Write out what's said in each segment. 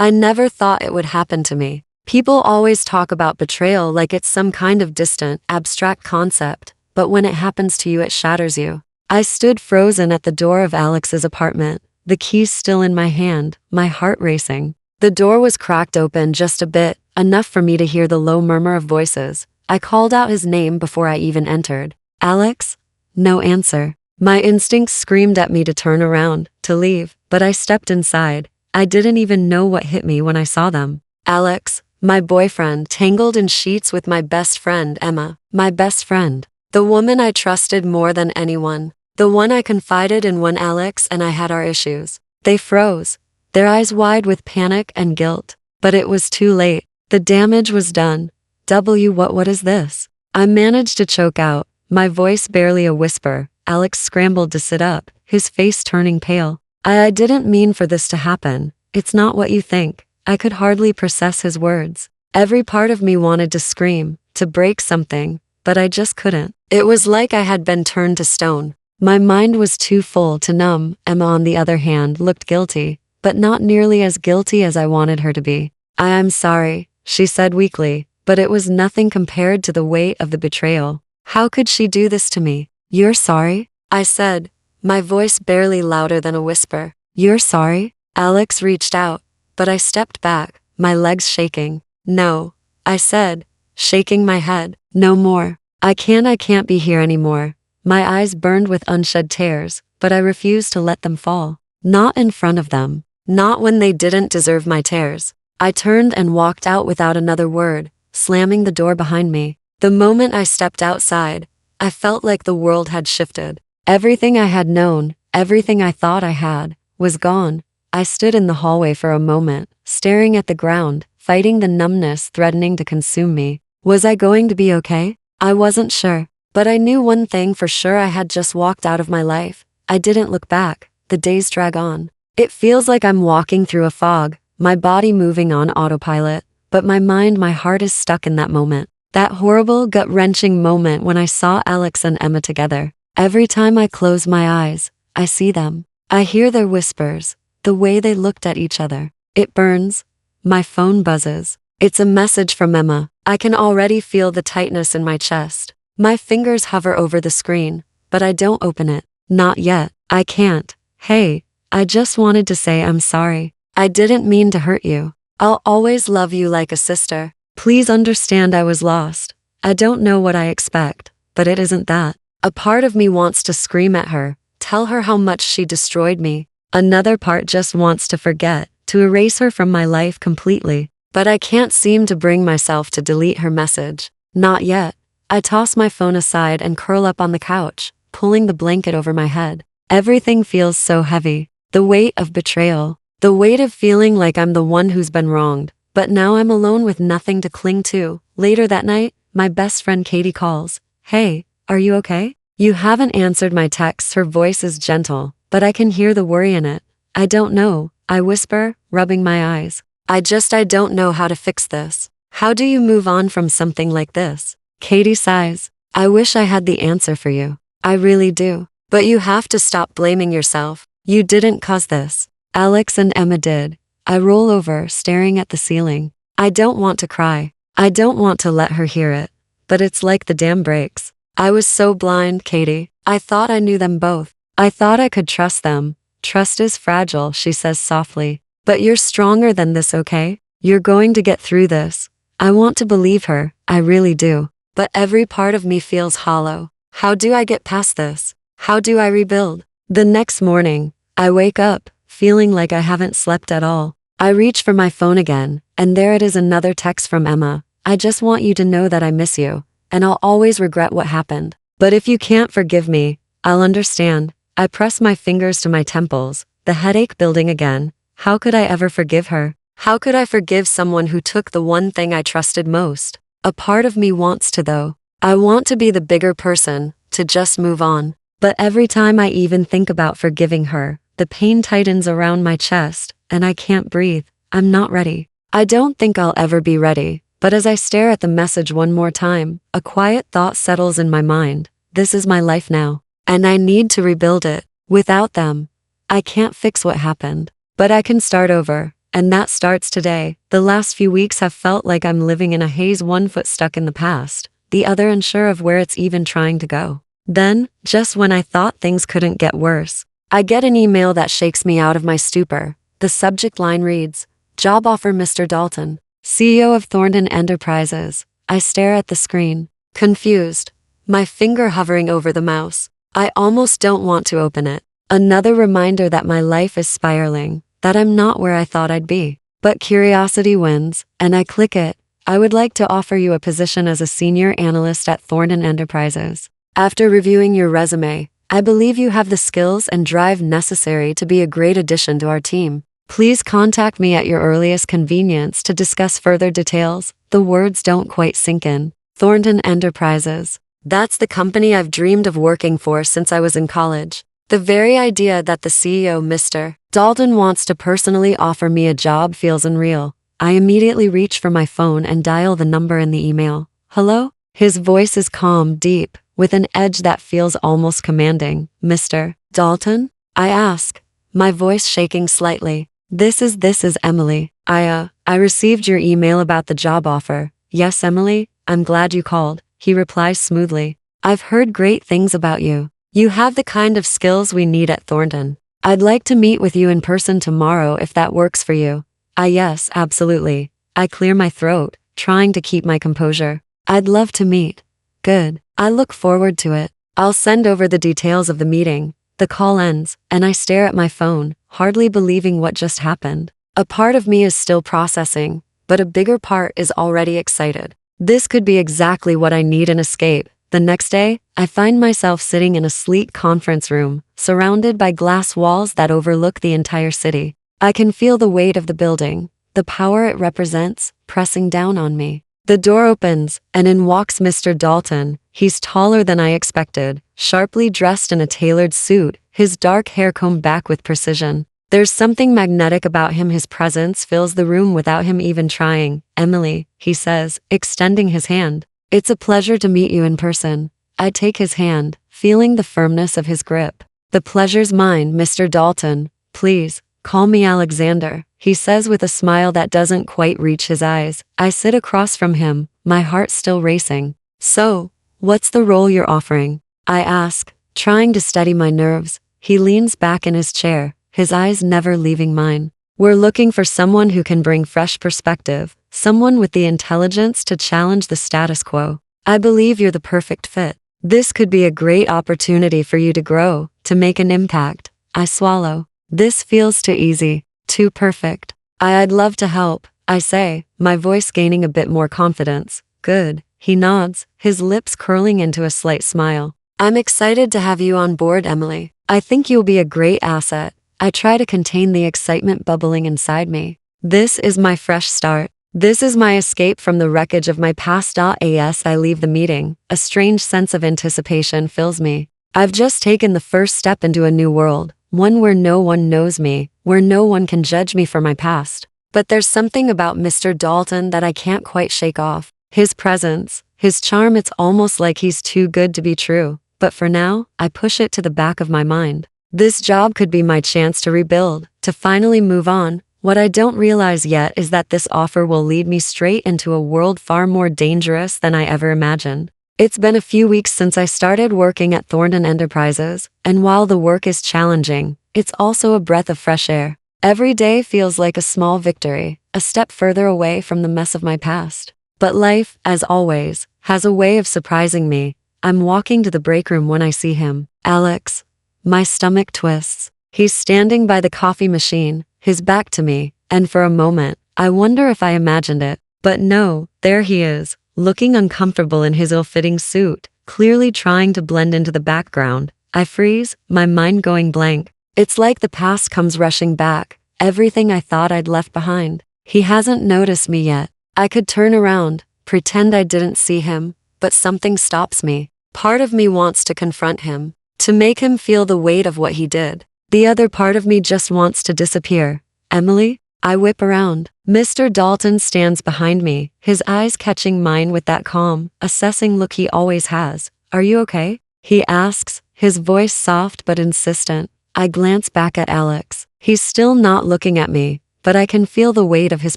I never thought it would happen to me. People always talk about betrayal like it's some kind of distant, abstract concept, but when it happens to you, it shatters you. I stood frozen at the door of Alex's apartment, the keys still in my hand, my heart racing. The door was cracked open just a bit, enough for me to hear the low murmur of voices. I called out his name before I even entered. Alex? No answer. My instincts screamed at me to turn around, to leave, but I stepped inside. I didn't even know what hit me when I saw them. Alex, my boyfriend, tangled in sheets with my best friend, Emma. My best friend. The woman I trusted more than anyone. The one I confided in when Alex and I had our issues. They froze, their eyes wide with panic and guilt. But it was too late. The damage was done. What is this? I managed to choke out, my voice barely a whisper. Alex scrambled to sit up, his face turning pale. I didn't mean for this to happen. It's not what you think. I could hardly process his words. Every part of me wanted to scream, to break something, but I just couldn't. It was like I had been turned to stone. My mind was too full to numb. Emma, on the other hand, looked guilty, but not nearly as guilty as I wanted her to be. I'm sorry, she said weakly, but it was nothing compared to the weight of the betrayal. How could she do this to me? You're sorry? I said, my voice barely louder than a whisper. You're sorry? Alex reached out, but I stepped back, my legs shaking. No, I said, shaking my head. No more. I can't be here anymore. My eyes burned with unshed tears, but I refused to let them fall. Not in front of them. Not when they didn't deserve my tears. I turned and walked out without another word, slamming the door behind me. The moment I stepped outside, I felt like the world had shifted. Everything I had known, everything I thought I had, was gone. I stood in the hallway for a moment, staring at the ground, fighting the numbness threatening to consume me. Was I going to be okay? I wasn't sure, but I knew one thing for sure: I had just walked out of my life. I didn't look back. The days drag on. It feels like I'm walking through a fog, my body moving on autopilot, but my mind, my heart is stuck in that moment. That horrible, gut-wrenching moment when I saw Alex and Emma together. Every time I close my eyes, I see them. I hear their whispers, the way they looked at each other. It burns. My phone buzzes. It's a message from Emma. I can already feel the tightness in my chest. My fingers hover over the screen, but I don't open it. Not yet. I can't. Hey, I just wanted to say I'm sorry. I didn't mean to hurt you. I'll always love you like a sister. Please understand I was lost. I don't know what I expect, but it isn't that. A part of me wants to scream at her, tell her how much she destroyed me. Another part just wants to forget, to erase her from my life completely. But I can't seem to bring myself to delete her message. Not yet. I toss my phone aside and curl up on the couch, pulling the blanket over my head. Everything feels so heavy. The weight of betrayal. The weight of feeling like I'm the one who's been wronged. But now I'm alone with nothing to cling to. Later that night, my best friend Katie calls. Hey, are you okay? You haven't answered my texts. Her voice is gentle, but I can hear the worry in it. I don't know, I whisper, rubbing my eyes. I don't know how to fix this. How do you move on from something like this? Katie sighs. I wish I had the answer for you. I really do. But you have to stop blaming yourself. You didn't cause this. Alex and Emma did. I roll over, staring at the ceiling. I don't want to cry. I don't want to let her hear it. But it's like the dam breaks. I was so blind, Katie. I thought I knew them both. I thought I could trust them. Trust is fragile, she says softly. But you're stronger than this, okay? You're going to get through this. I want to believe her, I really do. But every part of me feels hollow. How do I get past this? How do I rebuild? The next morning, I wake up, feeling like I haven't slept at all. I reach for my phone again, and there it is, another text from Emma. I just want you to know that I miss you, and I'll always regret what happened. But if you can't forgive me, I'll understand. I press my fingers to my temples, the headache building again. How could I ever forgive her? How could I forgive someone who took the one thing I trusted most? A part of me wants to, though. I want to be the bigger person, to just move on. But every time I even think about forgiving her, the pain tightens around my chest, and I can't breathe. I'm not ready. I don't think I'll ever be ready. But as I stare at the message one more time, a quiet thought settles in my mind. This is my life now, and I need to rebuild it. Without them, I can't fix what happened. But I can start over. And that starts today. The last few weeks have felt like I'm living in a haze, one foot stuck in the past, the other unsure of where it's even trying to go. Then, just when I thought things couldn't get worse, I get an email that shakes me out of my stupor. The subject line reads, "Job offer Mr. Dalton, CEO of Thornton Enterprises." I stare at the screen, confused, my finger hovering over the mouse. I almost don't want to open it. Another reminder that my life is spiraling, that I'm not where I thought I'd be. But curiosity wins, and I click it. "I would like to offer you a position as a senior analyst at Thornton Enterprises. After reviewing your resume, I believe you have the skills and drive necessary to be a great addition to our team. Please contact me at your earliest convenience to discuss further details." The words don't quite sink in. Thornton Enterprises. That's the company I've dreamed of working for since I was in college. The very idea that the CEO, Mr. Dalton, wants to personally offer me a job feels unreal. I immediately reach for my phone and dial the number in the email. "Hello?" His voice is calm, deep, with an edge that feels almost commanding. "Mr. Dalton?" I ask, my voice shaking slightly. This is Emily. I received your email about the job offer." "Yes, Emily, I'm glad you called," he replies smoothly. "I've heard great things about you. You have the kind of skills we need at Thornton. I'd like to meet with you in person tomorrow if that works for you." Yes, absolutely." I clear my throat, trying to keep my composure. "I'd love to meet." "Good. I look forward to it. I'll send over the details of the meeting." The call ends, and I stare at my phone, hardly believing what just happened. A part of me is still processing, but a bigger part is already excited. This could be exactly what I need, an escape. The next day, I find myself sitting in a sleek conference room, surrounded by glass walls that overlook the entire city. I can feel the weight of the building, the power it represents, pressing down on me. The door opens, and in walks Mr. Dalton. He's taller than I expected, sharply dressed in a tailored suit, his dark hair combed back with precision. There's something magnetic about him. His presence fills the room without him even trying. "Emily," he says, extending his hand. "It's a pleasure to meet you in person." I take his hand, feeling the firmness of his grip. "The pleasure's mine, Mr. Dalton. Please, call me Alexander," he says with a smile that doesn't quite reach his eyes. I sit across from him, my heart still racing. "So, what's the role you're offering?" I ask, trying to steady my nerves. He leans back in his chair, his eyes never leaving mine. "We're looking for someone who can bring fresh perspective, someone with the intelligence to challenge the status quo. I believe you're the perfect fit. This could be a great opportunity for you to grow, to make an impact." I swallow. This feels too easy, too perfect. I'd love to help," I say, my voice gaining a bit more confidence. "Good." He nods, his lips curling into a slight smile. "I'm excited to have you on board, Emily. I think you'll be a great asset." I try to contain the excitement bubbling inside me. This is my fresh start. This is my escape from the wreckage of my past. As I leave the meeting, a strange sense of anticipation fills me. I've just taken the first step into a new world, one where no one knows me, where no one can judge me for my past. But there's something about Mr. Dalton that I can't quite shake off. His presence, his charm, it's almost like he's too good to be true. But for now, I push it to the back of my mind. This job could be my chance to rebuild, to finally move on. What I don't realize yet is that this offer will lead me straight into a world far more dangerous than I ever imagined. It's been a few weeks since I started working at Thornton Enterprises, and while the work is challenging, it's also a breath of fresh air. Every day feels like a small victory, a step further away from the mess of my past. But life, as always, has a way of surprising me. I'm walking to the break room when I see him. "Alex." My stomach twists. He's standing by the coffee machine, his back to me, and for a moment, I wonder if I imagined it. But no, there he is, looking uncomfortable in his ill-fitting suit, clearly trying to blend into the background. I freeze, my mind going blank. It's like the past comes rushing back, everything I thought I'd left behind. He hasn't noticed me yet. I could turn around, pretend I didn't see him, but something stops me. Part of me wants to confront him, to make him feel the weight of what he did. The other part of me just wants to disappear. "Emily?" I whip around. Mr. Dalton stands behind me, his eyes catching mine with that calm, assessing look he always has. "Are you okay?" he asks, his voice soft but insistent. I glance back at Alex. He's still not looking at me, but I can feel the weight of his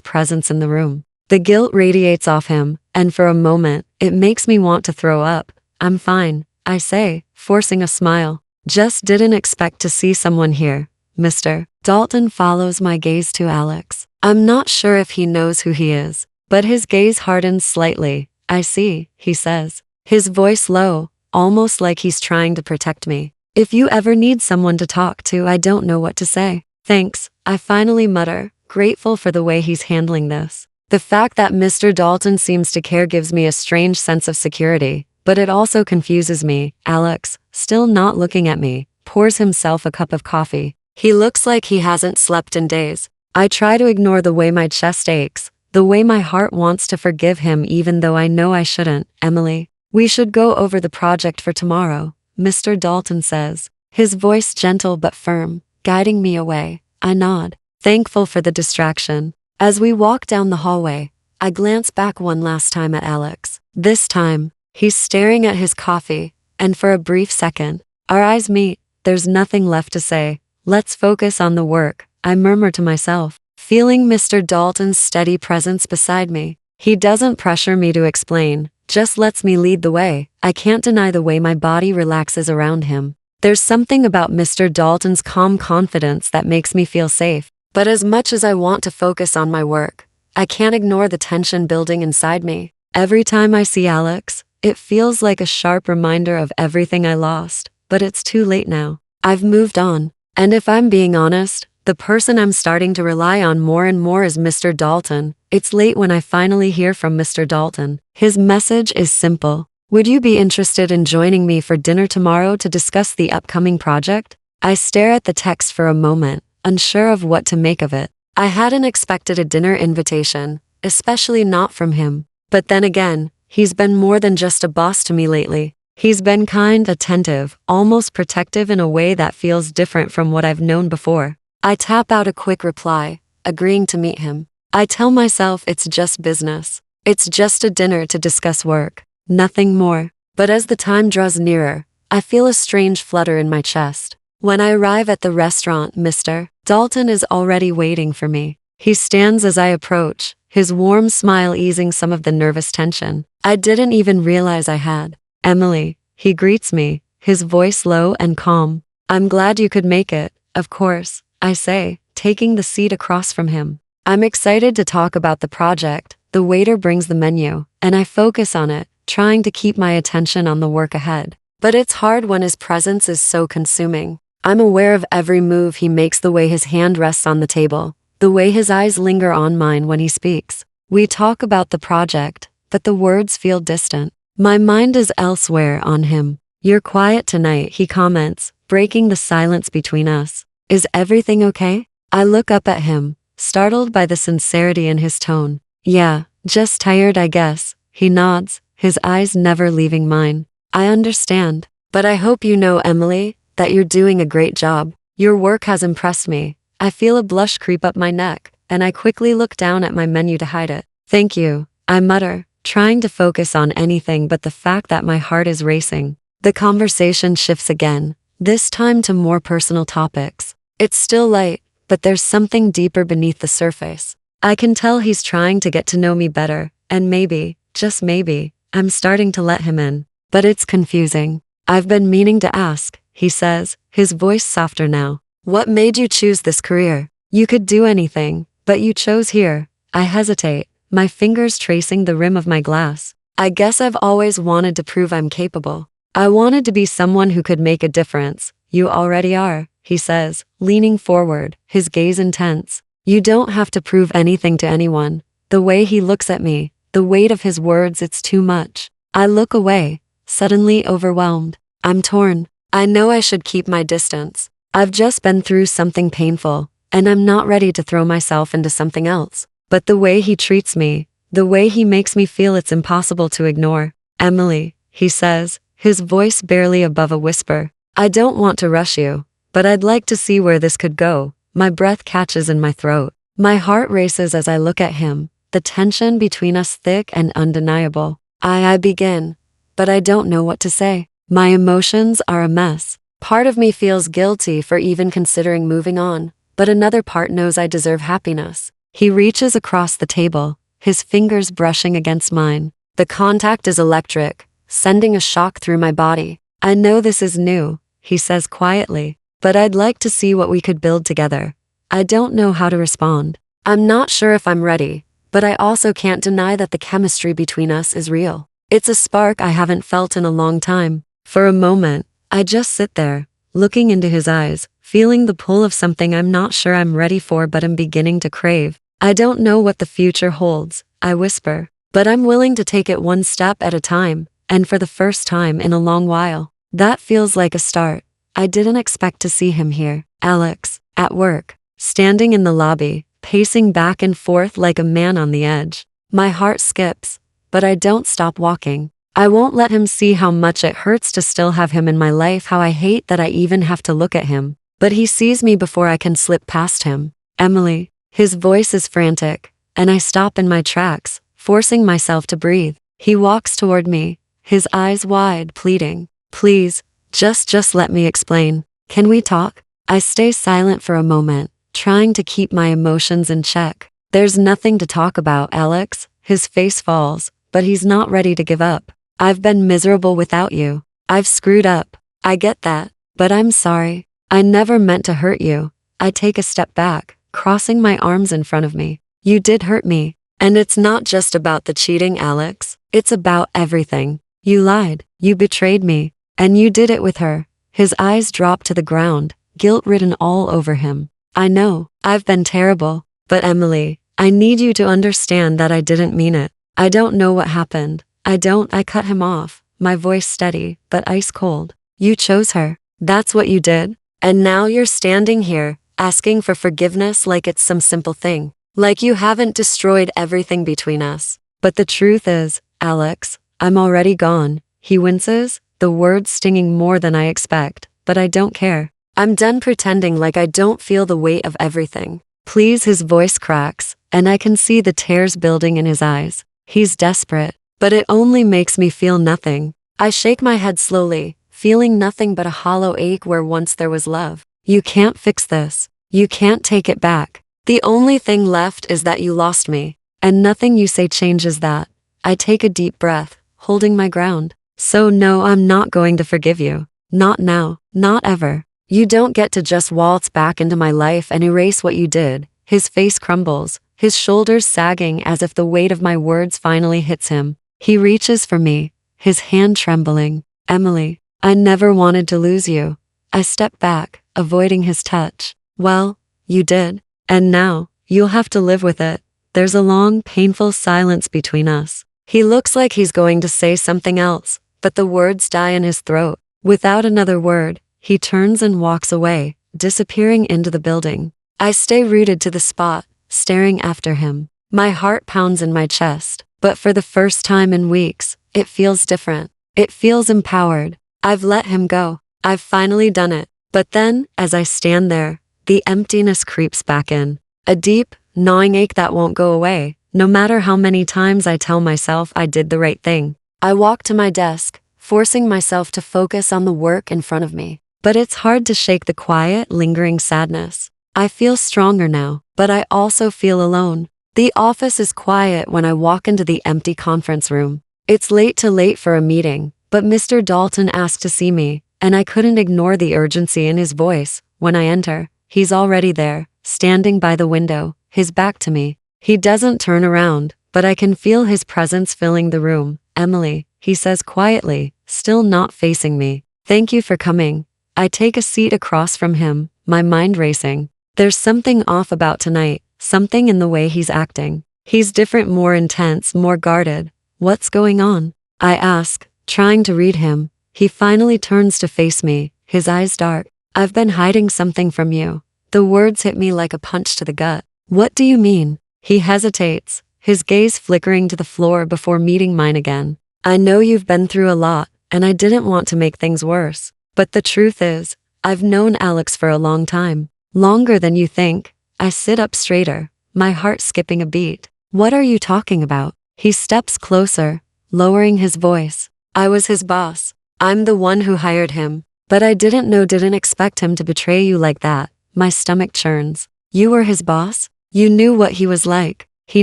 presence in the room. The guilt radiates off him, and for a moment, it makes me want to throw up. I'm fine, I say, forcing a smile. Just didn't expect to see someone here, Mr. Dalton follows my gaze to Alex. I'm not sure if he knows who he is, but his gaze hardens slightly. I see, he says, his voice low, almost like he's trying to protect me. If you ever need someone to talk to, I don't know what to say. Thanks, I finally mutter, grateful for the way he's handling this. The fact that Mr. Dalton seems to care gives me a strange sense of security, but it also confuses me. Alex, still not looking at me, pours himself a cup of coffee. He looks like he hasn't slept in days. I try to ignore the way my chest aches, the way my heart wants to forgive him even though I know I shouldn't. Emily, we should go over the project for tomorrow, Mr. Dalton says, his voice gentle but firm, guiding me away. I nod, thankful for the distraction. As we walk down the hallway, I glance back one last time at Alex. This time, he's staring at his coffee, and for a brief second, our eyes meet. There's nothing left to say. Let's focus on the work, I murmur to myself, feeling Mr. Dalton's steady presence beside me. He doesn't pressure me to explain, just lets me lead the way. I can't deny the way my body relaxes around him. There's something about Mr. Dalton's calm confidence that makes me feel safe. But as much as I want to focus on my work, I can't ignore the tension building inside me. Every time I see Alex, it feels like a sharp reminder of everything I lost. But it's too late now. I've moved on. And if I'm being honest, the person I'm starting to rely on more and more is Mr. Dalton. It's late when I finally hear from Mr. Dalton. His message is simple. Would you be interested in joining me for dinner tomorrow to discuss the upcoming project? I stare at the text for a moment, unsure of what to make of it. I hadn't expected a dinner invitation, especially not from him. But then again, he's been more than just a boss to me lately. He's been kind, attentive, almost protective in a way that feels different from what I've known before. I tap out a quick reply, agreeing to meet him. I tell myself it's just business. It's just a dinner to discuss work, nothing more. But as the time draws nearer, I feel a strange flutter in my chest. When I arrive at the restaurant, Mr. Dalton is already waiting for me. He stands as I approach, his warm smile easing some of the nervous tension I didn't even realize I had. Emily, he greets me, his voice low and calm. I'm glad you could make it, of course, I say, taking the seat across from him. I'm excited to talk about the project. The waiter brings the menu, and I focus on it, trying to keep my attention on the work ahead. But it's hard when his presence is so consuming. I'm aware of every move he makes, the way his hand rests on the table, the way his eyes linger on mine when he speaks. We talk about the project, but the words feel distant. My mind is elsewhere on him. You're quiet tonight, he comments, breaking the silence between us. Is everything okay? I look up at him, startled by the sincerity in his tone. Yeah, just tired, I guess. He nods, his eyes never leaving mine. I understand, but I hope you know, Emily, that you're doing a great job. Your work has impressed me. I feel a blush creep up my neck, and I quickly look down at my menu to hide it. Thank you, I mutter, trying to focus on anything but the fact that my heart is racing. The conversation shifts again, this time to more personal topics. It's still light, but there's something deeper beneath the surface. I can tell he's trying to get to know me better, and maybe, just maybe, I'm starting to let him in. But it's confusing. I've been meaning to ask, he says, his voice softer now. What made you choose this career? You could do anything, but you chose here. I hesitate, my fingers tracing the rim of my glass. I guess I've always wanted to prove I'm capable. I wanted to be someone who could make a difference. You already are, he says, leaning forward, his gaze intense. You don't have to prove anything to anyone. The way he looks at me, the weight of his words, it's too much. I look away, suddenly overwhelmed. I'm torn. I know I should keep my distance. I've just been through something painful, and I'm not ready to throw myself into something else. But the way he treats me, the way he makes me feel, it's impossible to ignore. Emily, he says, his voice barely above a whisper. I don't want to rush you, but I'd like to see where this could go. My breath catches in my throat. My heart races as I look at him, the tension between us thick and undeniable. I begin, but I don't know what to say. My emotions are a mess. Part of me feels guilty for even considering moving on, but another part knows I deserve happiness. He reaches across the table, his fingers brushing against mine. The contact is electric, sending a shock through my body. I know this is new, he says quietly, but I'd like to see what we could build together. I don't know how to respond. I'm not sure if I'm ready, but I also can't deny that the chemistry between us is real. It's a spark I haven't felt in a long time. For a moment, I just sit there, looking into his eyes, feeling the pull of something I'm not sure I'm ready for but am beginning to crave. I don't know what the future holds, I whisper, but I'm willing to take it one step at a time, and for the first time in a long while. That feels like a start. I didn't expect to see him here, Alex, at work, standing in the lobby, pacing back and forth like a man on the edge. My heart skips, but I don't stop walking. I won't let him see how much it hurts to still have him in my life, how I hate that I even have to look at him. But he sees me before I can slip past him. Emily. His voice is frantic, and I stop in my tracks, forcing myself to breathe. He walks toward me, his eyes wide, pleading, "Please, just let me explain. Can we talk?" I stay silent for a moment, trying to keep my emotions in check. "There's nothing to talk about, Alex." His face falls, but he's not ready to give up. "I've been miserable without you. I've screwed up. I get that, but I'm sorry. I never meant to hurt you." I take a step back, crossing my arms in front of me. "You did hurt me. And it's not just about the cheating, Alex. It's about everything. You lied, you betrayed me, and you did it with her." His eyes drop to the ground, guilt written all over him. "I know, I've been terrible, but Emily, I need you to understand that I didn't mean it. I don't know what happened. I cut him off, my voice steady, but ice cold. "You chose her. That's what you did. And now you're standing here, asking for forgiveness like it's some simple thing. Like you haven't destroyed everything between us. But the truth is, Alex, I'm already gone." He winces, the words stinging more than I expect, but I don't care. I'm done pretending like I don't feel the weight of everything. "Please." His voice cracks, and I can see the tears building in his eyes. He's desperate, but it only makes me feel nothing. I shake my head slowly, feeling nothing but a hollow ache where once there was love. "You can't fix this. You can't take it back. The only thing left is that you lost me, and nothing you say changes that." I take a deep breath, holding my ground. "So no, I'm not going to forgive you. Not now, not ever. You don't get to just waltz back into my life and erase what you did." His face crumbles, his shoulders sagging as if the weight of my words finally hits him. He reaches for me, his hand trembling. "Emily, I never wanted to lose you." I step back, avoiding his touch. "Well, you did. And now, you'll have to live with it." There's a long, painful silence between us. He looks like he's going to say something else, but the words die in his throat. Without another word, he turns and walks away, disappearing into the building. I stay rooted to the spot, staring after him. My heart pounds in my chest, but for the first time in weeks, it feels different. It feels empowered. I've let him go. I've finally done it. But then, as I stand there, the emptiness creeps back in. A deep, gnawing ache that won't go away, no matter how many times I tell myself I did the right thing. I walk to my desk, forcing myself to focus on the work in front of me. But it's hard to shake the quiet, lingering sadness. I feel stronger now, but I also feel alone. The office is quiet when I walk into the empty conference room. It's late for a meeting, but Mr. Dalton asked to see me, and I couldn't ignore the urgency in his voice. When I enter, he's already there, standing by the window, his back to me. He doesn't turn around, but I can feel his presence filling the room. "Emily," he says quietly, still not facing me. "Thank you for coming." I take a seat across from him, my mind racing. There's something off about tonight, something in the way he's acting. He's different, more intense, more guarded. "What's going on?" I ask, trying to read him. He finally turns to face me, his eyes dark. "I've been hiding something from you." The words hit me like a punch to the gut. "What do you mean?" He hesitates, his gaze flickering to the floor before meeting mine again. "I know you've been through a lot, and I didn't want to make things worse. But the truth is, I've known Alex for a long time. Longer than you think." I sit up straighter, my heart skipping a beat. "What are you talking about?" He steps closer, lowering his voice. "I was his boss. I'm the one who hired him. But I didn't expect him to betray you like that." My stomach churns. You were his boss? You knew what he was like. He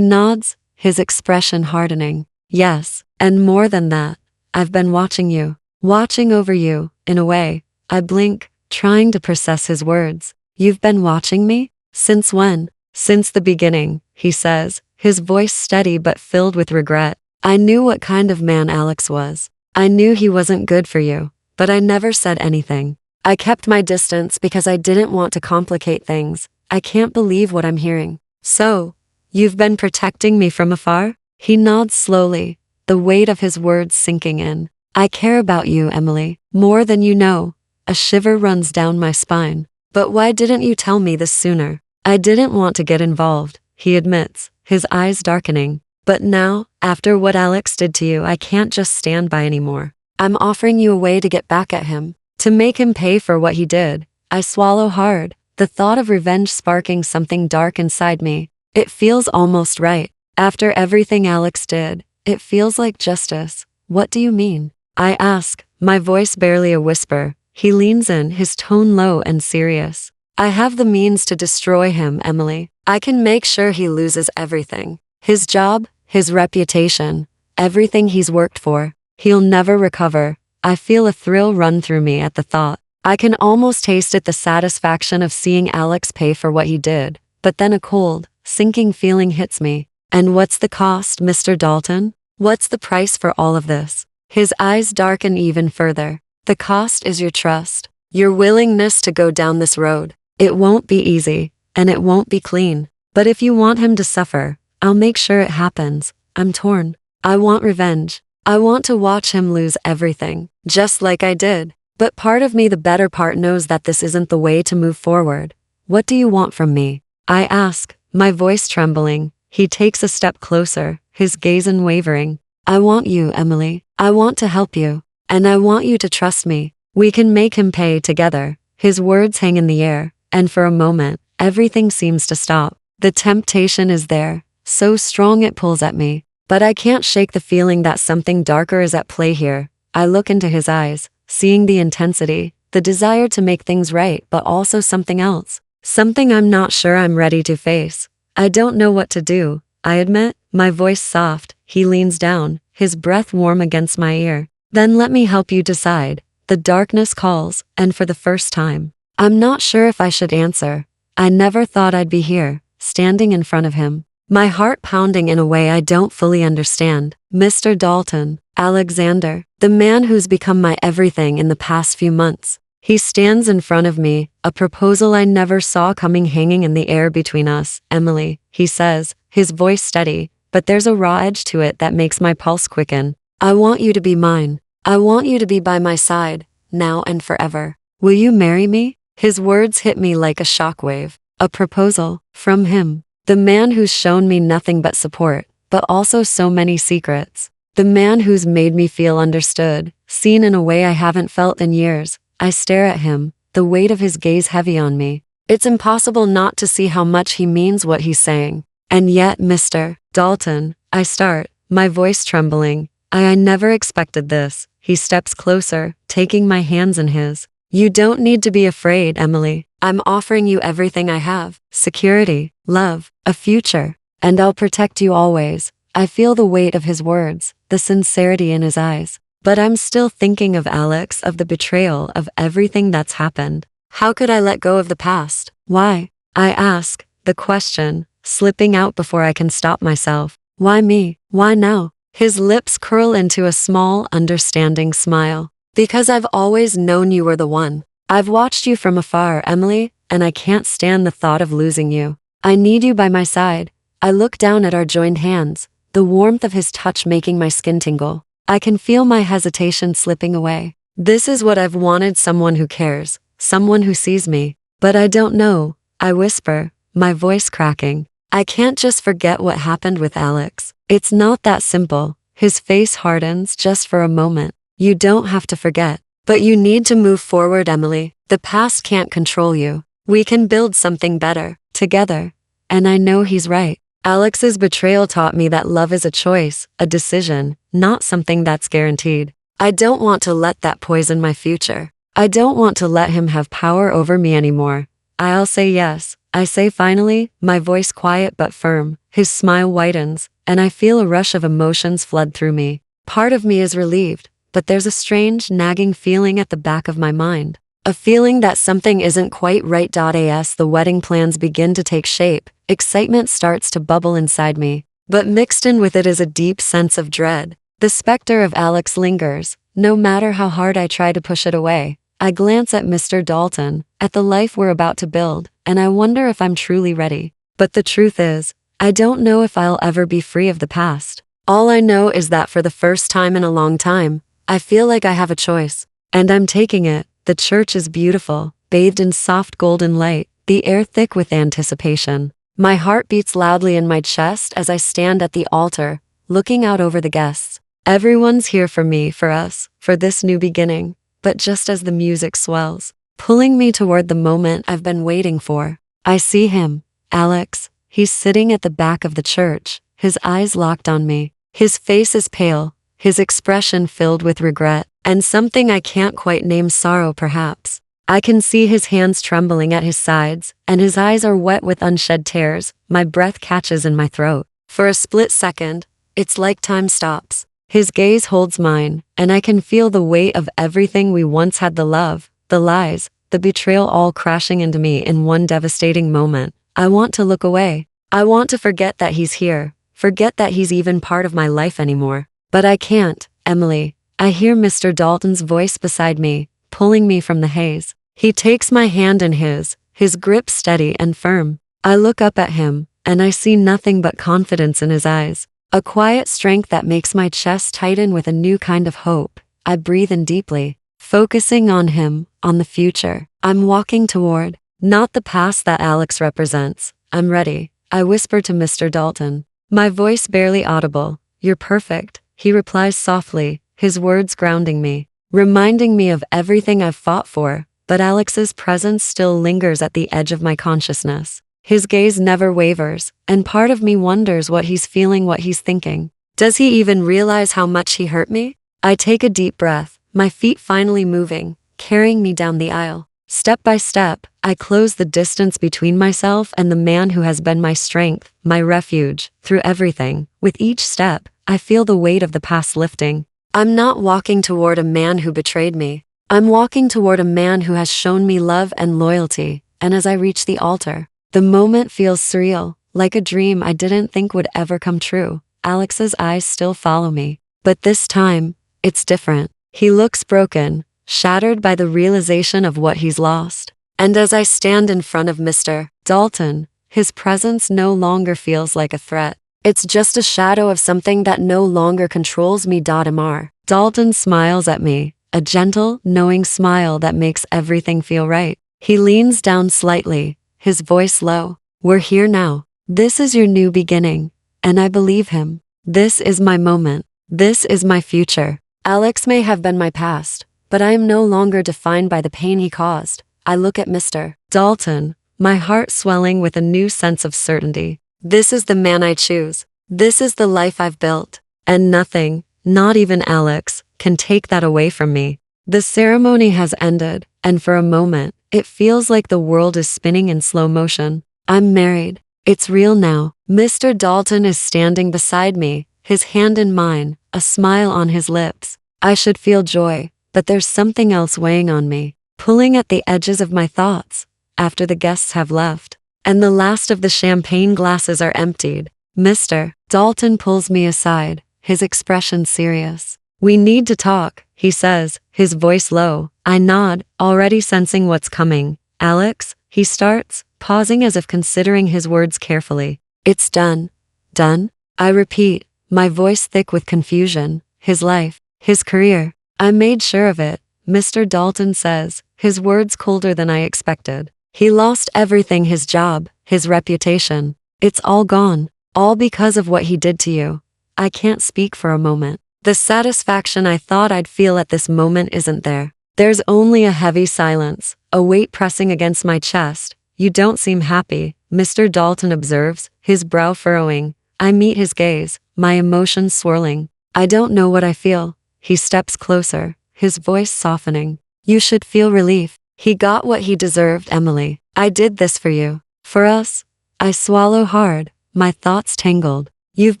nods, his expression hardening. Yes, and more than that, I've been watching you. Watching over you, in a way. I blink, trying to process his words. You've been watching me? Since when? Since the beginning, he says, his voice steady but filled with regret. I knew what kind of man Alex was. I knew he wasn't good for you, but I never said anything. I kept my distance because I didn't want to complicate things. I can't believe what I'm hearing. So, you've been protecting me from afar? He nods slowly, the weight of his words sinking in. I care about you, Emily, more than you know. A shiver runs down my spine. But why didn't you tell me this sooner? I didn't want to get involved, he admits, his eyes darkening. But now, after what Alex did to you, I can't just stand by anymore. I'm offering you a way to get back at him, to make him pay for what he did. I swallow hard, the thought of revenge sparking something dark inside me. It feels almost right. After everything Alex did, it feels like justice. What do you mean? I ask, my voice barely a whisper. He leans in, his tone low and serious. I have the means to destroy him, Emily. I can make sure he loses everything. His job, his reputation, everything he's worked for. He'll never recover. I feel a thrill run through me at the thought. I can almost taste it, the satisfaction of seeing Alex pay for what he did. But then a cold, sinking feeling hits me. And what's the cost, Mr. Dalton? What's the price for all of this? His eyes darken even further. The cost is your trust, your willingness to go down this road. It won't be easy, and it won't be clean. But if you want him to suffer, I'll make sure it happens. I'm torn. I want revenge. I want to watch him lose everything, just like I did. But part of me, the better part, knows that this isn't the way to move forward. What do you want from me? I ask, my voice trembling. He takes a step closer, his gaze unwavering. I want you, Emily. I want to help you. And I want you to trust me. We can make him pay together. His words hang in the air, and for a moment, everything seems to stop. The temptation is there, so strong it pulls at me. But I can't shake the feeling that something darker is at play here. I look into his eyes, seeing the intensity, the desire to make things right, but also something else. Something I'm not sure I'm ready to face. I don't know what to do, I admit, my voice soft. He leans down, his breath warm against my ear. Then let me help you decide. The darkness calls, and for the first time, I'm not sure if I should answer. I never thought I'd be here, standing in front of him. My heart pounding in a way I don't fully understand. Mr. Dalton, Alexander, the man who's become my everything in the past few months. He stands in front of me, a proposal I never saw coming hanging in the air between us. Emily, he says, his voice steady, but there's a raw edge to it that makes my pulse quicken. I want you to be mine. I want you to be by my side, now and forever. Will you marry me? His words hit me like a shockwave. A proposal, from him. The man who's shown me nothing but support, but also so many secrets. The man who's made me feel understood, seen in a way I haven't felt in years. I stare at him, the weight of his gaze heavy on me. It's impossible not to see how much he means what he's saying. And yet, Mr. Dalton, I start, my voice trembling. I never expected this. He steps closer, taking my hands in his. You don't need to be afraid, Emily. I'm offering you everything I have. Security, love, a future. And I'll protect you always. I feel the weight of his words, the sincerity in his eyes. But I'm still thinking of Alex, of the betrayal, of everything that's happened. How could I let go of the past? Why? I ask, the question, slipping out before I can stop myself. Why me? Why now? His lips curl into a small, understanding smile. Because I've always known you were the one. I've watched you from afar, Emily, and I can't stand the thought of losing you. I need you by my side. I look down at our joined hands, the warmth of his touch making my skin tingle. I can feel my hesitation slipping away. This is what I've wanted, someone who cares, someone who sees me. But I don't know, I whisper, my voice cracking. I can't just forget what happened with Alex. It's not that simple. His face hardens just for a moment. You don't have to forget. But you need to move forward, Emily. The past can't control you. We can build something better, together. And I know he's right. Alex's betrayal taught me that love is a choice, a decision, not something that's guaranteed. I don't want to let that poison my future. I don't want to let him have power over me anymore. I'll say yes. I say finally, my voice quiet but firm. His smile widens, and I feel a rush of emotions flood through me. Part of me is relieved, but there's a strange, nagging feeling at the back of my mind. A feeling that something isn't quite right. As the wedding plans begin to take shape, excitement starts to bubble inside me. But mixed in with it is a deep sense of dread. The specter of Alex lingers, no matter how hard I try to push it away. I glance at Mr. Dalton, at the life we're about to build, and I wonder if I'm truly ready. But the truth is, I don't know if I'll ever be free of the past. All I know is that for the first time in a long time, I feel like I have a choice. And I'm taking it. The church is beautiful, bathed in soft golden light, the air thick with anticipation. My heart beats loudly in my chest as I stand at the altar, looking out over the guests. Everyone's here for me, for us, for this new beginning. But just as the music swells, pulling me toward the moment I've been waiting for, I see him, Alex. He's sitting at the back of the church, his eyes locked on me. His face is pale, his expression filled with regret, and something I can't quite name, sorrow perhaps. I can see his hands trembling at his sides, and his eyes are wet with unshed tears. My breath catches in my throat. For a split second, it's like time stops. His gaze holds mine, and I can feel the weight of everything we once had, the love, the lies, the betrayal, all crashing into me in one devastating moment. I want to look away. I want to forget that he's here, forget that he's even part of my life anymore. But I can't. Emily. I hear Mr. Dalton's voice beside me, pulling me from the haze. He takes my hand in his grip steady and firm. I look up at him, and I see nothing but confidence in his eyes. A quiet strength that makes my chest tighten with a new kind of hope. I breathe in deeply, focusing on him, on the future I'm walking toward, not the past that Alex represents. I'm ready, I whisper to Mr. Dalton, my voice barely audible. You're perfect, he replies softly, his words grounding me, reminding me of everything I've fought for. But Alex's presence still lingers at the edge of my consciousness. His gaze never wavers, and part of me wonders what he's feeling, what he's thinking. Does he even realize how much he hurt me? I take a deep breath, my feet finally moving, carrying me down the aisle. Step by step, I close the distance between myself and the man who has been my strength, my refuge, through everything. With each step, I feel the weight of the past lifting. I'm not walking toward a man who betrayed me. I'm walking toward a man who has shown me love and loyalty, and as I reach the altar, the moment feels surreal, like a dream I didn't think would ever come true. Alex's eyes still follow me, but this time, it's different. He looks broken, shattered by the realization of what he's lost. And as I stand in front of Mr. Dalton, his presence no longer feels like a threat. It's just a shadow of something that no longer controls me. Mr. Dalton smiles at me, a gentle, knowing smile that makes everything feel right. He leans down slightly, his voice low. We're here now. This is your new beginning. And I believe him. This is my moment. This is my future. Alex may have been my past, but I am no longer defined by the pain he caused. I look at Mr. Dalton, my heart swelling with a new sense of certainty. This is the man I choose. This is the life I've built. And nothing, not even Alex, can take that away from me. The ceremony has ended, and for a moment, it feels like the world is spinning in slow motion. I'm married. It's real now. Mr. Dalton is standing beside me, his hand in mine, a smile on his lips. I should feel joy, but there's something else weighing on me, pulling at the edges of my thoughts. After the guests have left, and the last of the champagne glasses are emptied, Mr. Dalton pulls me aside, his expression serious. We need to talk, he says, his voice low. I nod, already sensing what's coming. Alex, he starts, pausing as if considering his words carefully. It's done. Done? I repeat, my voice thick with confusion. His life, his career. I made sure of it, Mr. Dalton says, his words colder than I expected. He lost everything, his job, his reputation. It's all gone, all because of what he did to you. I can't speak for a moment. The satisfaction I thought I'd feel at this moment isn't there. There's only a heavy silence, a weight pressing against my chest. You don't seem happy, Mr. Dalton observes, his brow furrowing. I meet his gaze, my emotions swirling. I don't know what I feel. He steps closer, his voice softening. You should feel relief. He got what he deserved, Emily. I did this for you. For us. I swallow hard, my thoughts tangled. You've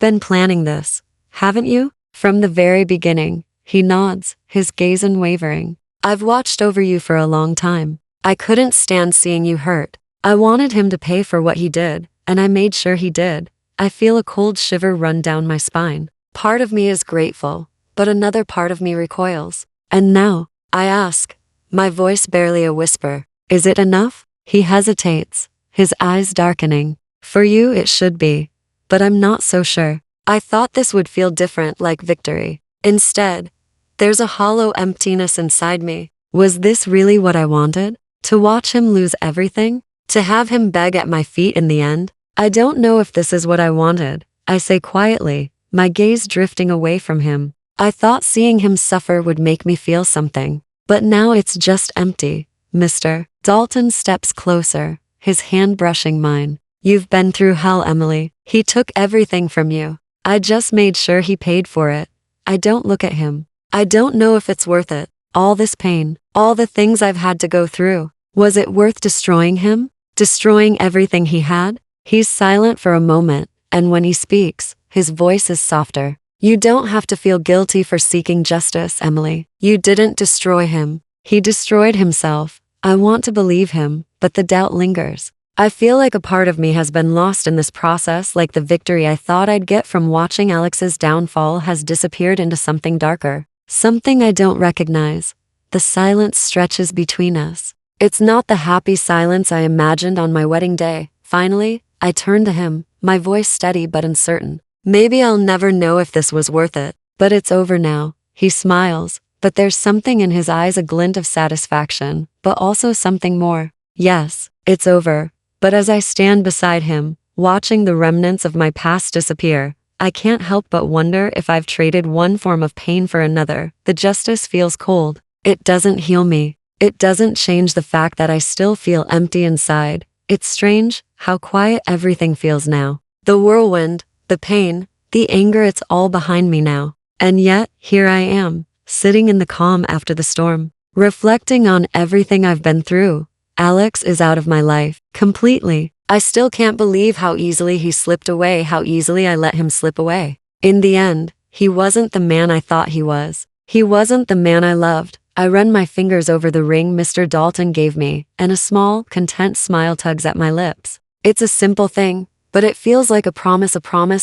been planning this, haven't you? From the very beginning. He nods, his gaze unwavering. I've watched over you for a long time. I couldn't stand seeing you hurt. I wanted him to pay for what he did, and I made sure he did. I feel a cold shiver run down my spine. Part of me is grateful, but another part of me recoils. And now, I ask, my voice barely a whisper, is it enough? He hesitates, his eyes darkening. For you it should be, but I'm not so sure. I thought this would feel different, like victory. Instead, there's a hollow emptiness inside me. Was this really what I wanted? To watch him lose everything? To have him beg at my feet in the end? I don't know if this is what I wanted, I say quietly, my gaze drifting away from him. I thought seeing him suffer would make me feel something. But now it's just empty. Mr. Dalton steps closer, his hand brushing mine. You've been through hell, Emily. He took everything from you. I just made sure he paid for it. I don't look at him. I don't know if it's worth it. All this pain, all the things I've had to go through. Was it worth destroying him? Destroying everything he had? He's silent for a moment, and when he speaks, his voice is softer. You don't have to feel guilty for seeking justice, Emily. You didn't destroy him. He destroyed himself. I want to believe him, but the doubt lingers. I feel like a part of me has been lost in this process, like the victory I thought I'd get from watching Alex's downfall has disappeared into something darker. Something I don't recognize. The silence stretches between us. It's not the happy silence I imagined on my wedding day. Finally, I turn to him, my voice steady but uncertain. Maybe I'll never know if this was worth it, but it's over now. He smiles, but there's something in his eyes, a glint of satisfaction, but also something more. Yes, it's over. But as I stand beside him, watching the remnants of my past disappear, I can't help but wonder if I've traded one form of pain for another. The justice feels cold. It doesn't heal me. It doesn't change the fact that I still feel empty inside. It's strange how quiet everything feels now. The whirlwind, the pain, the anger, it's all behind me now. And yet, here I am, sitting in the calm after the storm, reflecting on everything I've been through. Alex is out of my life, completely. I still can't believe how easily he slipped away, how easily I let him slip away. In the end, he wasn't the man I thought he was. He wasn't the man I loved. I run my fingers over the ring Mr. Dalton gave me, and a small, content smile tugs at my lips. It's a simple thing, but it feels like a promise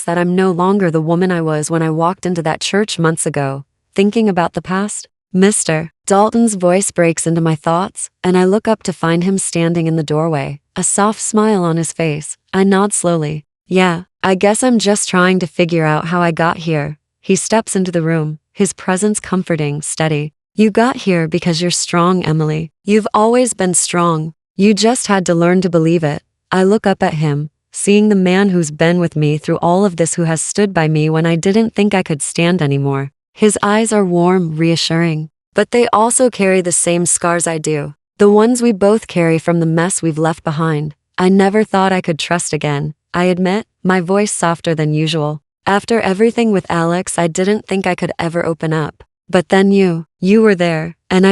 that I'm no longer the woman I was when I walked into that church months ago. Thinking about the past, Mr. Dalton's voice breaks into my thoughts, and I look up to find him standing in the doorway, a soft smile on his face. I nod slowly. Yeah, I guess I'm just trying to figure out how I got here. He steps into the room, his presence comforting, steady. You got here because you're strong, Emily. You've always been strong. You just had to learn to believe it. I look up at him, seeing the man who's been with me through all of this, who has stood by me when I didn't think I could stand anymore. His eyes are warm, reassuring, but they also carry the same scars I do. The ones we both carry from the mess we've left behind. I never thought I could trust again, I admit, my voice softer than usual. After everything with Alex, I didn't think I could ever open up. But then you were there, and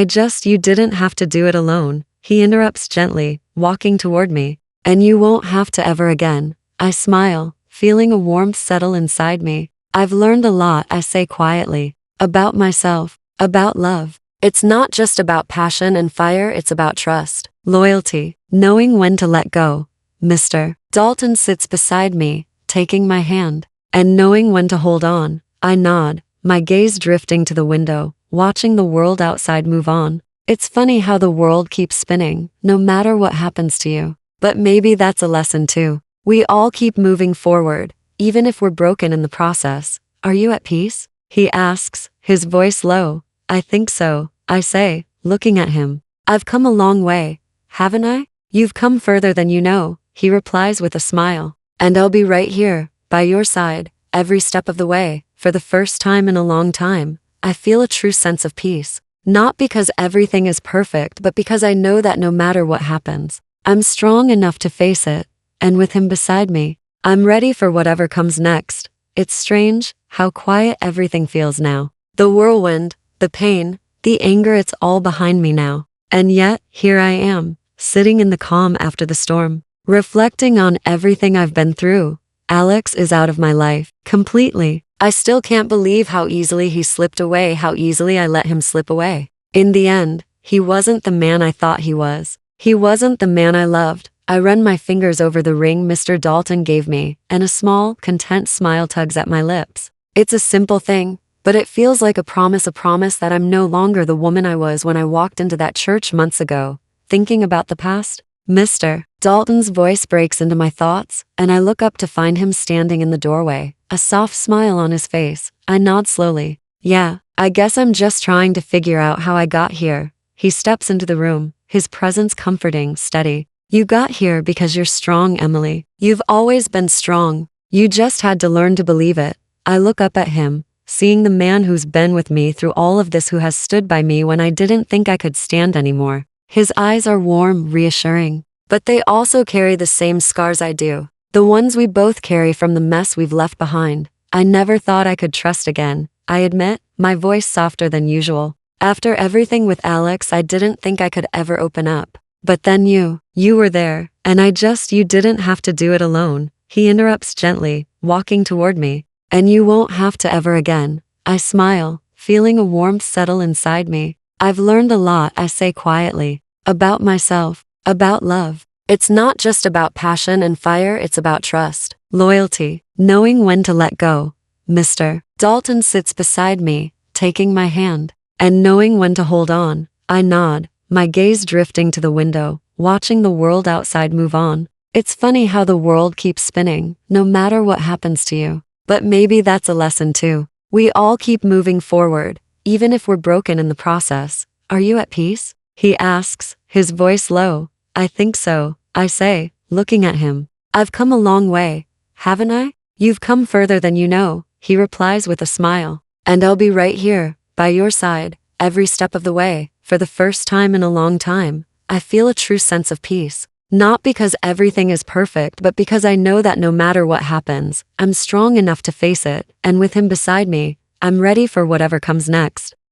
you didn't have to do it alone. He interrupts gently, walking toward me. And you won't have to ever again. I smile, feeling a warmth settle inside me. I've learned a lot, I say quietly, about myself, about love. It's not just about passion and fire, it's about trust, loyalty, knowing when to let go. Mr. Dalton sits beside me, taking my hand, and knowing when to hold on. I nod, my gaze drifting to the window, watching the world outside move on. It's funny how the world keeps spinning, no matter what happens to you. But maybe that's a lesson too. We all keep moving forward, even if we're broken in the process. Are you at peace? He asks, his voice low. I think so, I say, looking at him. I've come a long way, haven't I? You've come further than you know, he replies with a smile. And I'll be right here, by your side, every step of the way. For the first time in a long time, I feel a true sense of peace. Not because everything is perfect, but because I know that no matter what happens, I'm strong enough to face it. And with him beside me, I'm ready for whatever comes next. It's strange how quiet everything feels now. The whirlwind, the pain, the anger, it's all behind me now. And yet, here I am, sitting in the calm after the storm, reflecting on everything I've been through. Alex is out of my life, completely. I still can't believe how easily he slipped away, how easily I let him slip away. In the end, he wasn't the man I thought he was. He wasn't the man I loved. I run my fingers over the ring Mr. Dalton gave me, and a small, content smile tugs at my lips. It's a simple thing, but it feels like a promise that I'm no longer the woman I was when I walked into that church months ago. Thinking about the past, Mr. Dalton's voice breaks into my thoughts, and I look up to find him standing in the doorway, a soft smile on his face. I nod slowly. Yeah, I guess I'm just trying to figure out how I got here. He steps into the room, his presence comforting, steady. You got here because you're strong, Emily. You've always been strong. You just had to learn to believe it. I look up at him, seeing the man who's been with me through all of this, who has stood by me when I didn't think I could stand anymore. His eyes are warm, reassuring, but they also carry the same scars I do. The ones we both carry from the mess we've left behind. I never thought I could trust again, I admit, my voice softer than usual. After everything with Alex, I didn't think I could ever open up. But then you were there, and you didn't have to do it alone. He interrupts gently, walking toward me. And you won't have to ever again. I smile, feeling a warmth settle inside me. I've learned a lot, I say quietly, about myself, about love. It's not just about passion and fire, it's about trust, loyalty, knowing when to let go. Mr. Dalton sits beside me, taking my hand, and knowing when to hold on. I nod, my gaze drifting to the window, watching the world outside move on. It's funny how the world keeps spinning, no matter what happens to you. But maybe that's a lesson too. We all keep moving forward, even if we're broken in the process. Are you at peace? He asks, his voice low. I think so, I say, looking at him. I've come a long way, haven't I? You've come further than you know, he replies with a smile. And I'll be right here, by your side, every step of the way. For the first time in a long time, I feel a true sense of peace. Not because everything is perfect, but because I know that no matter what happens, I'm strong enough to face it, and with him beside me, I'm ready for whatever comes next.